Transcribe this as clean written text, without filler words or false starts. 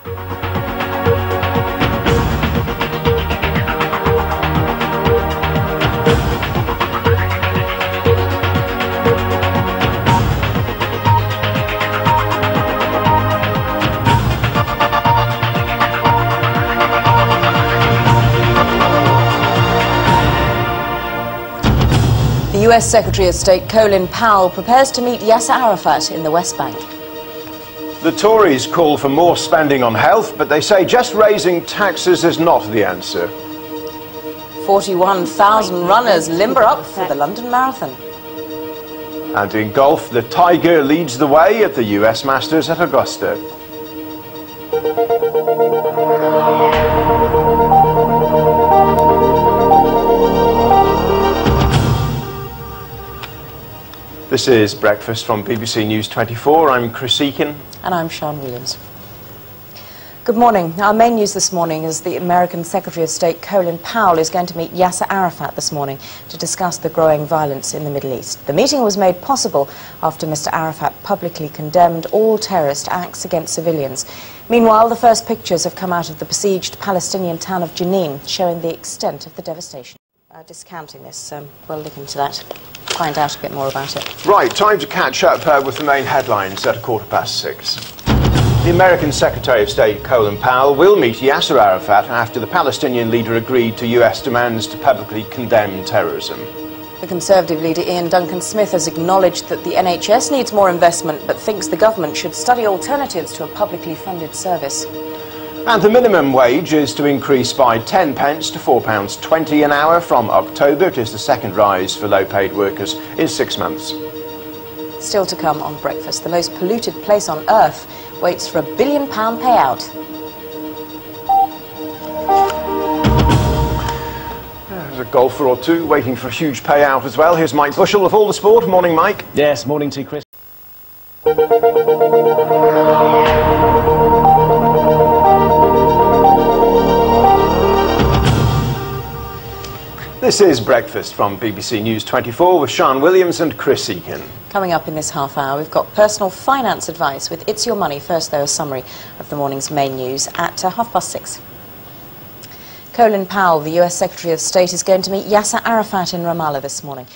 The US Secretary of State Colin Powell prepares to meet Yasser Arafat in the West Bank. The Tories call for more spending on health, but they say just raising taxes is not the answer. 41,000 runners limber up for the London Marathon. And in golf, the Tiger leads the way at the US Masters at Augusta. This is Breakfast from BBC News 24. I'm Chris Eakin. And I'm Sian Williams. Good morning. Our main news this morning is the American Secretary of State Colin Powell is going to meet Yasser Arafat this morning to discuss the growing violence in the Middle East. The meeting was made possible after Mr. Arafat publicly condemned all terrorist acts against civilians. Meanwhile, the first pictures have come out of the besieged Palestinian town of Janine, showing the extent of the devastation. Discounting this, we'll look into that, find out a bit more about it. Right, time to catch up with the main headlines at 6:15. The American Secretary of State Colin Powell will meet Yasser Arafat after the Palestinian leader agreed to US demands to publicly condemn terrorism. The Conservative leader Ian Duncan Smith has acknowledged that the NHS needs more investment, but thinks the government should study alternatives to a publicly funded service. And the minimum wage is to increase by 10 pence to £4.20 an hour from October. It is the second rise for low-paid workers in 6 months. Still to come on Breakfast, the most polluted place on earth waits for £1 billion payout. There's a golfer or two waiting for a huge payout as well. Here's Mike Bushell with all the sport. Morning, Mike. Yes, morning to you, Chris. This is Breakfast from BBC News 24 with Sian Williams and Chris Eakin. Coming up in this half hour, we've got personal finance advice with It's Your Money. First, though, a summary of the morning's main news at 6:30. Colin Powell, the US Secretary of State, is going to meet Yasser Arafat in Ramallah this morning.